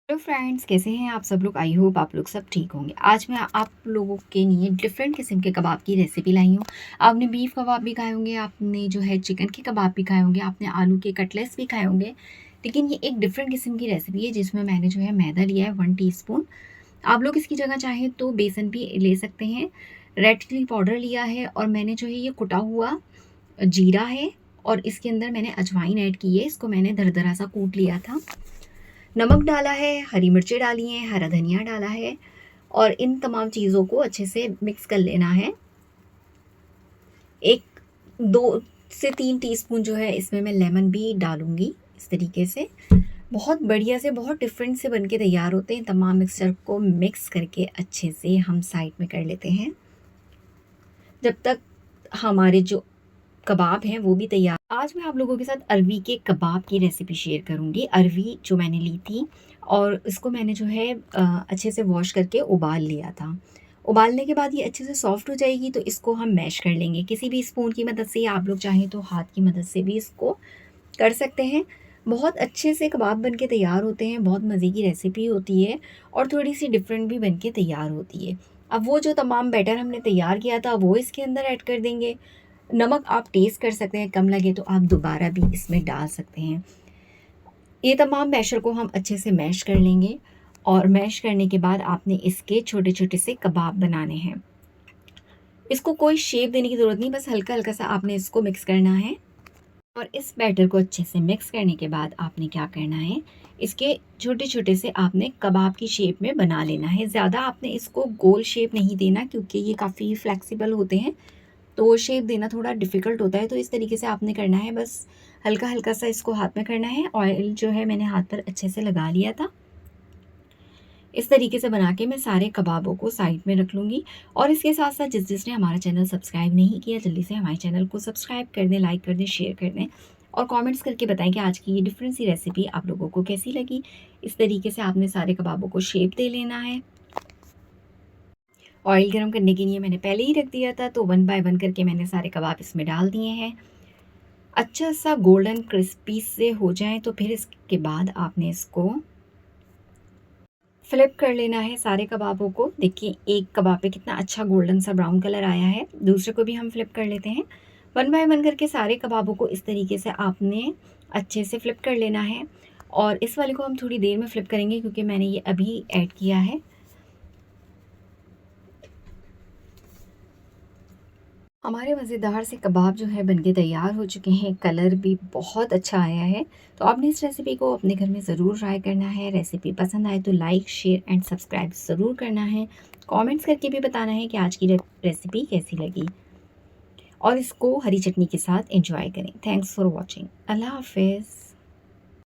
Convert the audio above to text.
Hello friends, कैसे हैं आप सब लोग। आई होप आप लोग सब ठीक होंगे। आज मैं आप लोगों के लिए डिफरेंट किस्म के कबाब की रेसिपी लाई हूँ। आपने बीफ कबाब भी खाए होंगे, आपने जो है चिकन के कबाब भी खाए होंगे, आपने आलू के कटलेट्स भी खाए होंगे। लेकिन ये एक डिफरेंट किस्म की रेसिपी है जिसमें मैंने जो है मैदा लिया है 1 टीस्पून। आप लोग इसकी जगह चाहें तो बेसन भी ले सकते हैं। रेड चिली पाउडर लिया है और मैंने जो है ये कुटा हुआ जीरा है और इसके अंदर मैंने अजवाइन ऐड की है। इसको मैंने दरदरा सा कूट लिया था। नमक डाला है, हरी मिर्चें डाली हैं, हरा धनिया डाला है और इन तमाम चीज़ों को अच्छे से मिक्स कर लेना है। एक 2 से 3 टीस्पून जो है इसमें मैं लेमन भी डालूँगी। इस तरीके से बहुत बढ़िया से, बहुत डिफरेंट से बनके तैयार होते हैं। तमाम मिक्सचर को मिक्स करके अच्छे से हम साइड में कर लेते हैं जब तक हमारे जो कबाब हैं वो भी तैयार। आज मैं आप लोगों के साथ अरवी के कबाब की रेसिपी शेयर करूंगी। अरवी जो मैंने ली थी और इसको मैंने जो है अच्छे से वॉश करके उबाल लिया था। उबालने के बाद ये अच्छे से सॉफ्ट हो जाएगी तो इसको हम मैश कर लेंगे किसी भी स्पून की मदद से, या आप लोग चाहें तो हाथ की मदद से भी इसको कर सकते हैं। बहुत अच्छे से कबाब बन के तैयार होते हैं। बहुत मज़े की रेसिपी होती है और थोड़ी सी डिफरेंट भी बन के तैयार होती है। अब वो जो तमाम बैटर हमने तैयार किया था वो इसके अंदर ऐड कर देंगे। नमक आप टेस्ट कर सकते हैं, कम लगे तो आप दोबारा भी इसमें डाल सकते हैं। ये तमाम मैशर को हम अच्छे से मैश कर लेंगे और मैश करने के बाद आपने इसके छोटे छोटे से कबाब बनाने हैं। इसको कोई शेप देने की ज़रूरत नहीं, बस हल्का हल्का सा आपने इसको मिक्स करना है। और इस बैटर को अच्छे से मिक्स करने के बाद आपने क्या करना है, इसके छोटे छोटे से आपने कबाब की शेप में बना लेना है। ज़्यादा आपने इसको गोल शेप नहीं देना क्योंकि ये काफ़ी फ्लेक्सिबल होते हैं तो वो शेप देना थोड़ा डिफ़िकल्ट होता है। तो इस तरीके से आपने करना है, बस हल्का हल्का सा इसको हाथ में करना है। ऑयल जो है मैंने हाथ पर अच्छे से लगा लिया था। इस तरीके से बना के मैं सारे कबाबों को साइड में रख लूँगी। और इसके साथ साथ जिसने हमारा चैनल सब्सक्राइब नहीं किया, जल्दी से हमारे चैनल को सब्सक्राइब कर दें, लाइक कर दें, शेयर कर दें और कमेंट्स करके बताएं कि आज की ये डिफरेंट सी रेसिपी आप लोगों को कैसी लगी। इस तरीके से आपने सारे कबाबों को शेप दे लेना है। ऑयल गर्म करने के लिए मैंने पहले ही रख दिया था, तो 1 बाय 1 करके मैंने सारे कबाब इसमें डाल दिए हैं। अच्छा सा गोल्डन क्रिस्पी से हो जाए तो फिर इसके बाद आपने इसको फ्लिप कर लेना है सारे कबाबों को। देखिए एक कबाब पे कितना अच्छा गोल्डन सा ब्राउन कलर आया है। दूसरे को भी हम फ्लिप कर लेते हैं। 1 बाय 1 करके सारे कबाबों को इस तरीके से आपने अच्छे से फ्लिप कर लेना है। और इस वाले को हम थोड़ी देर में फ्लिप करेंगे क्योंकि मैंने ये अभी ऐड किया है। हमारे मज़ेदार से कबाब जो है बनके तैयार हो चुके हैं। कलर भी बहुत अच्छा आया है। तो आपने इस रेसिपी को अपने घर में ज़रूर ट्राई करना है। रेसिपी पसंद आए तो लाइक, शेयर एंड सब्सक्राइब ज़रूर करना है। कमेंट्स करके भी बताना है कि आज की रेसिपी कैसी लगी और इसको हरी चटनी के साथ एंजॉय करें। Thanks for watching. अल्लाह हाफिज़।